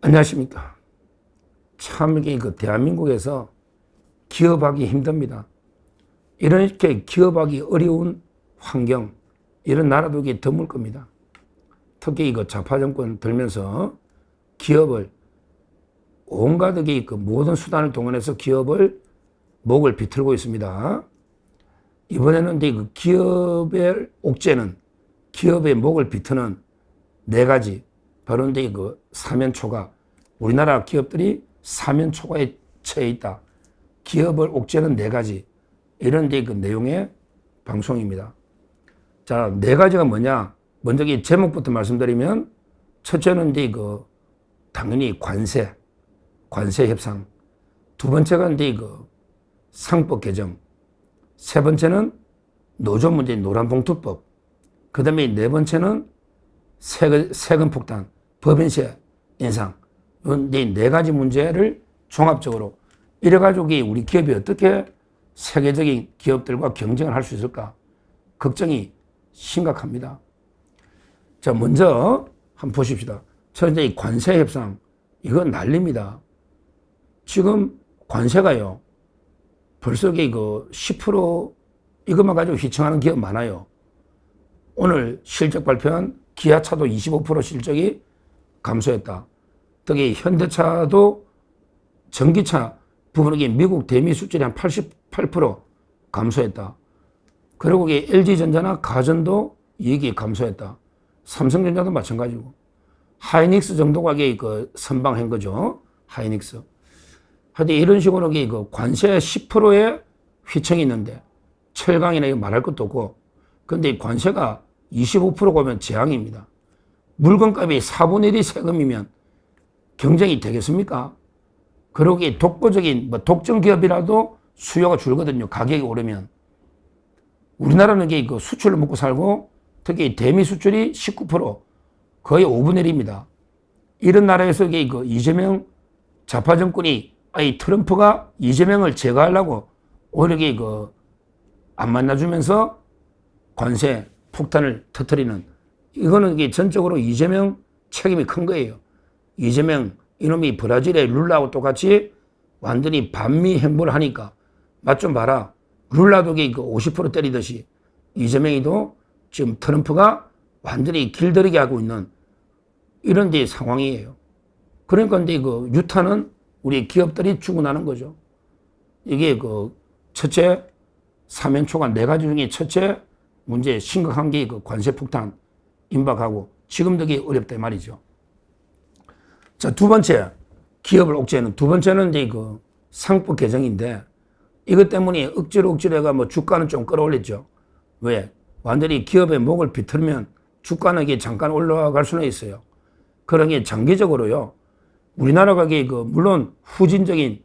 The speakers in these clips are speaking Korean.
안녕하십니까. 참 이게 대한민국에서 기업하기 힘듭니다. 이렇게 기업하기 어려운 환경, 이런 나라도 이게 드물 겁니다. 특히 좌파 정권 들면서 기업을 온갖 모든 수단을 동원해서 기업을 목을 비틀고 있습니다. 이번에는 기업의 옥죄는, 기업의 목을 비트는 네 가지, 바로 사면초가, 우리나라 기업들이 사면초가에 처해 있다. 기업을 옥죄는 네 가지, 이런 내용의 방송입니다. 자, 네 가지가 뭐냐? 먼저 이 제목부터 말씀드리면, 첫째는 당연히 관세 협상. 두 번째가 상법 개정. 세 번째는 노조 문제, 노란봉투법. 그 다음에 네 번째는 세금 폭탄, 법인세 인상. 이 네 가지 문제를 종합적으로 이래가지고 우리 기업이 어떻게 세계적인 기업들과 경쟁을 할 수 있을까? 걱정이 심각합니다. 자, 먼저 한번 보십시다. 첫째, 이 관세 협상. 이건 난리입니다. 지금 관세가요, 벌써 10% 이것만 가지고 휘청하는 기업 많아요. 오늘 실적 발표한 기아차도 25% 실적이 감소했다. 특히 현대차도 전기차 부분이 미국 대미 수출이 한 88% 감소했다. 그리고 LG전자나 가전도 이익이 감소했다. 삼성전자도 마찬가지고. 하이닉스 정도가 선방한 거죠. 하이닉스. 하여튼 이런 식으로 관세 10%의 휘청이 있는데 철강이나 말할 것도 없고, 근데 관세가 25%가 오면 재앙입니다. 물건값이 4분의 1이 세금이면 경쟁이 되겠습니까? 그러고 독보적인 독점 기업이라도 수요가 줄거든요. 가격이 오르면. 우리나라는 수출을 먹고 살고, 특히 대미 수출이 19%, 거의 5분의 1입니다. 이런 나라에서 이재명 좌파 정권이, 트럼프가 이재명을 제거하려고 오히려 안 만나주면서 관세 폭탄을 터뜨리는, 이거는 전적으로 이재명 책임이 큰 거예요. 이재명 이놈이 브라질의 룰라하고 똑같이 완전히 반미 행보를 하니까, 맛 좀 봐라. 룰라도 50% 때리듯이 이재명이도 지금 트럼프가 완전히 길들이게 하고 있는 이런 상황이에요. 그러니까 유타는 우리 기업들이 죽어나는 거죠. 이게 첫째, 사면초가 네 가지 중에 첫째 문제, 심각한 게 관세 폭탄 임박하고 지금도 어렵다 말이죠. 자, 두 번째, 기업을 옥죄는 두 번째는 상법 개정인데, 이것 때문에 억지로 해가 주가는 좀 끌어올렸죠. 왜? 완전히 기업의 목을 비틀면 주가는 잠깐 올라갈 수는 있어요. 그런 게 장기적으로요, 우리나라가 물론 후진적인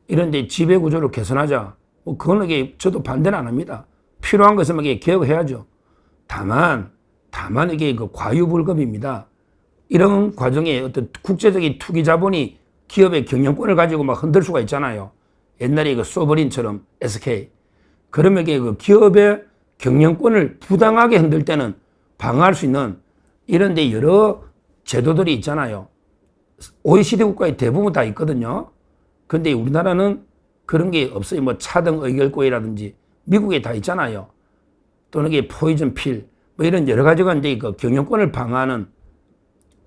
이런 지배구조를 개선하자, 그거는 저도 반대는 안 합니다. 필요한 것은 개혁해야죠. 다만 이게 과유불급입니다. 이런 과정에 어떤 국제적인 투기 자본이 기업의 경영권을 가지고 흔들 수가 있잖아요. 옛날에 소버린처럼 SK. 그러면 기업의 경영권을 부당하게 흔들 때는 방어할 수 있는 이런 여러 제도들이 있잖아요. OECD 국가의 대부분 다 있거든요. 근데 우리나라는 그런 게 없어요. 차등 의결권이라든지 미국에 다 있잖아요. 또는 포이즌 필, 이런 여러 가지가 경영권을 방어하는,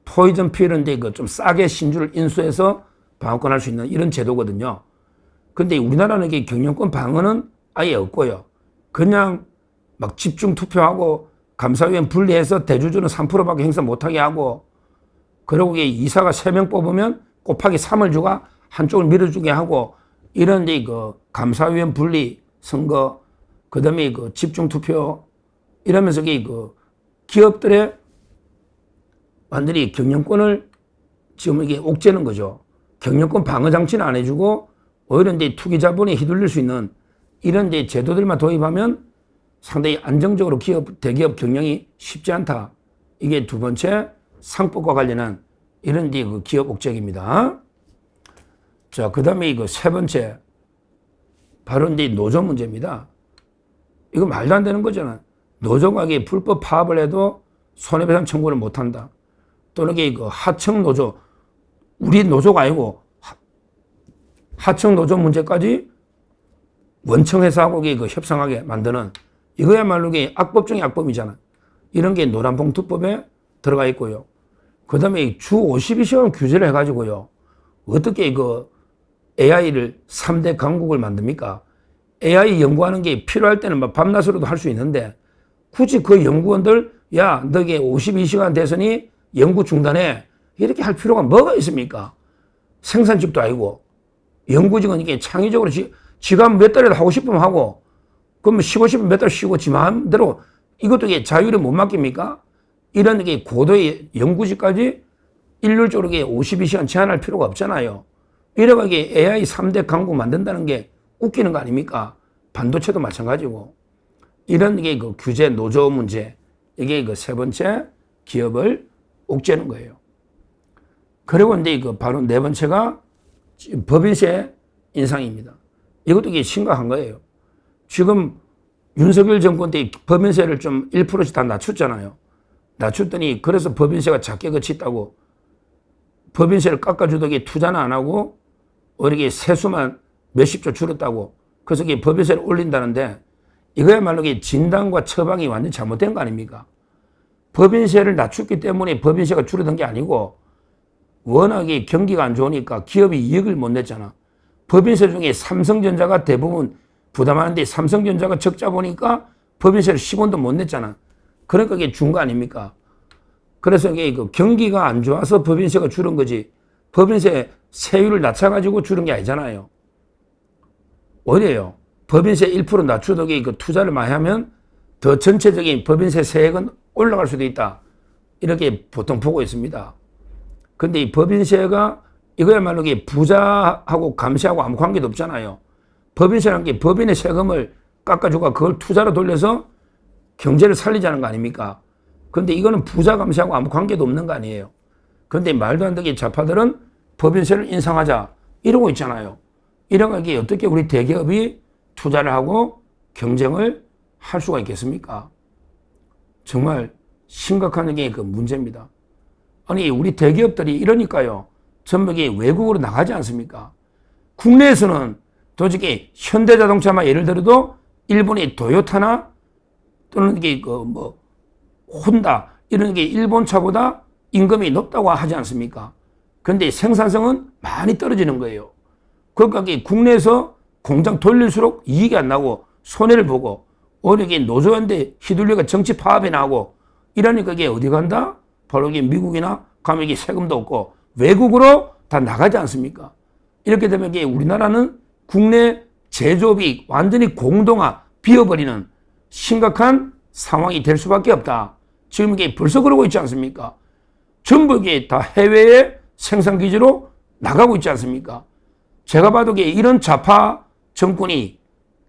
포이즌 필은 좀 싸게 신주를 인수해서 방어권 할 수 있는 이런 제도거든요. 근데 우리나라는 경영권 방어는 아예 없고요. 그냥 집중 투표하고 감사위원 분리해서 대주주는 3%밖에 행사 못하게 하고, 그리고 이사가 3명 뽑으면 곱하기 3을 주가 한쪽을 밀어주게 하고, 이런 감사위원 분리 선거, 그 다음에 집중 투표, 이러면서 기업들의 완전히 경영권을 지금 옥죄는 거죠. 경영권 방어 장치는 안 해주고, 오히려 투기 자본에 휘둘릴 수 있는 이런 제도들만 도입하면 상당히 안정적으로 대기업 경영이 쉽지 않다. 이게 두 번째, 상법과 관련한 이런 기업 옥죄기입니다. 자, 그 다음에 세 번째, 바로 노조 문제입니다. 이거 말도 안 되는 거잖아. 노조가 불법 파업을 해도 손해배상 청구를 못 한다. 또는 하청 노조, 우리 노조가 아니고 하청 노조 문제까지 원청 회사하고 그 협상하게 만드는 이거야말로 악법 중에 악법이잖아. 이런 게 노란봉투법에 들어가 있고요. 그 다음에 주 52시간 규제를 해가지고요. 어떻게 그 AI를 3대 강국을 만듭니까? AI 연구하는 게 필요할 때는 막 밤낮으로도 할 수 있는데 굳이 그 연구원들 야, 너게 52시간 됐으니 연구 중단해. 이렇게 할 필요가 뭐가 있습니까? 생산직도 아니고 연구직은 이게 창의적으로 지가 몇 달이라도 하고 싶으면 하고 그러면 쉬고 싶으면 몇 달 쉬고 지 마음대로 이것도 이게 자유를 못 맡깁니까? 이런 게 고도의 연구직까지 일률적으로 52시간 제한할 필요가 없잖아요. 이래가 이게 AI 3대 강국 만든다는 게 웃기는 거 아닙니까? 반도체도 마찬가지고. 이런 게 그 규제 노조 문제, 이게 그 세 번째 기업을 옥죄는 거예요. 그리고 이제 그 바로 네 번째가 법인세 인상입니다. 이것도 이게 심각한 거예요. 지금 윤석열 정권 때 법인세를 좀 1%씩 다 낮췄잖아요. 낮췄더니 그래서 법인세가 작게 그쳤다고 법인세를 깎아주더니 투자는 안 하고 오히려 세수만 몇십조 줄었다고 그래서 이게 법인세를 올린다는데 이거야말로 진단과 처방이 완전 잘못된 거 아닙니까? 법인세를 낮췄기 때문에 법인세가 줄어든 게 아니고 워낙에 경기가 안 좋으니까 기업이 이익을 못 냈잖아. 법인세 중에 삼성전자가 대부분 부담하는데 삼성전자가 적자 보니까 법인세를 10원도 못 냈잖아. 그러니까 이게 준 거 아닙니까? 그래서 이게 그 경기가 안 좋아서 법인세가 줄은 거지. 법인세 세율을 낮춰가지고 줄은 게 아니잖아요. 오히려요. 법인세 1% 낮추더니 그 투자를 많이 하면 더 전체적인 법인세 세액은 올라갈 수도 있다. 이렇게 보통 보고 있습니다. 근데 이 법인세가 이거야말로 부자하고 감세하고 아무 관계도 없잖아요. 법인세라는 게 법인의 세금을 깎아주고 그걸 투자로 돌려서 경제를 살리자는 거 아닙니까? 근데 이거는 부자 감세하고 아무 관계도 없는 거 아니에요. 근데 말도 안 되게 좌파들은 법인세를 인상하자 이러고 있잖아요. 이런 게 어떻게 우리 대기업이 투자를 하고 경쟁을 할 수가 있겠습니까? 정말 심각한 게 그 문제입니다. 아니 우리 대기업들이 이러니까요. 전부 외국으로 나가지 않습니까? 국내에서는 도저히 현대자동차만 예를 들어도 일본의 도요타나 또는 이게 그 혼다 이런 게 일본 차보다 임금이 높다고 하지 않습니까? 그런데 생산성은 많이 떨어지는 거예요. 그러니까 국내에서 공장 돌릴수록 이익이 안 나고 손해를 보고 오히려 노조한테 휘둘려가 정치 파업이 나고 이러니까 이게 어디 간다? 바로 이게 미국이나 가면 이게 세금도 없고 외국으로 다 나가지 않습니까? 이렇게 되면 이게 우리나라는 국내 제조업이 완전히 공동화 비어버리는 심각한 상황이 될 수밖에 없다. 지금 이게 벌써 그러고 있지 않습니까? 전부 이게 다 해외의 생산 기지로 나가고 있지 않습니까? 제가 봐도 이런 좌파 정권이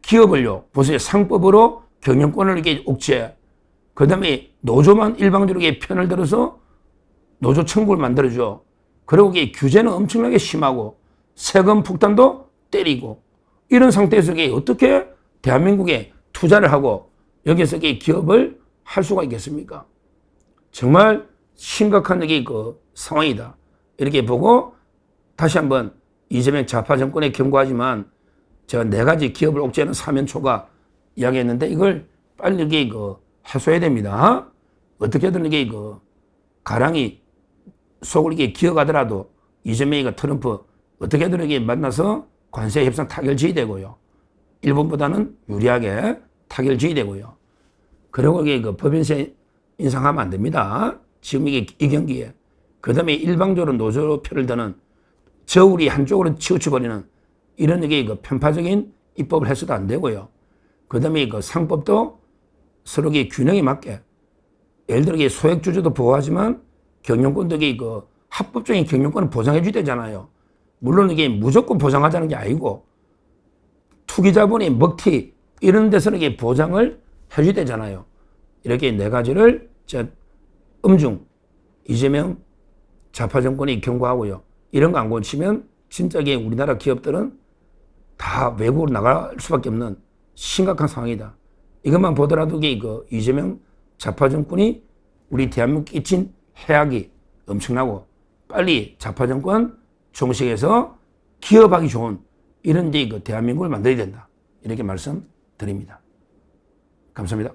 기업을요, 보세요. 상법으로 경영권을 이렇게 옥죄. 그 다음에 노조만 일방적으로 편을 들어서 노조 청구를 만들어줘. 그리고 이게 규제는 엄청나게 심하고 세금 폭탄도 때리고 이런 상태에서 어떻게 대한민국에 투자를 하고 여기서 기업을 할 수가 있겠습니까? 정말 심각한 그 상황이다. 이렇게 보고 다시 한번 이재명 좌파 정권에 경고하지만 제가 4가지 기업을 옥죄는 사면초가 이야기했는데 이걸 빨리 해소해야 됩니다. 어떻게든 가랑이 속을 기어가더라도 이재명이가 트럼프 어떻게든 만나서 관세 협상 타결지어야 되고요. 일본보다는 유리하게 타결지어야 되고요. 그리고 법인세 인상하면 안 됩니다. 지금 이 경기에. 그 다음에 일방적으로 노조 표를 드는 저울이 한쪽으로 치우쳐버리는 이런 편파적인 입법을 해서도 안 되고요. 그 다음에 상법도 서로 균형에 맞게 예를 들어 소액주주도 보호하지만 경영권도 합법적인 경영권을 보장해줘야 되잖아요. 물론 이게 무조건 보장하자는 게 아니고 투기자본의 먹튀 이런 데서는 보장을 해줘야 되잖아요. 이렇게 4가지를 엄중 이재명 좌파 정권이 경고하고요. 이런 거 안 고치면 진짜 우리나라 기업들은 다 외국으로 나갈 수밖에 없는 심각한 상황이다. 이것만 보더라도 이재명 좌파 정권이 우리 대한민국에 끼친 해악이 엄청나고 빨리 좌파 정권 종식에서 기업하기 좋은 이런 데 그 대한민국을 만들어야 된다. 이렇게 말씀드립니다. 감사합니다.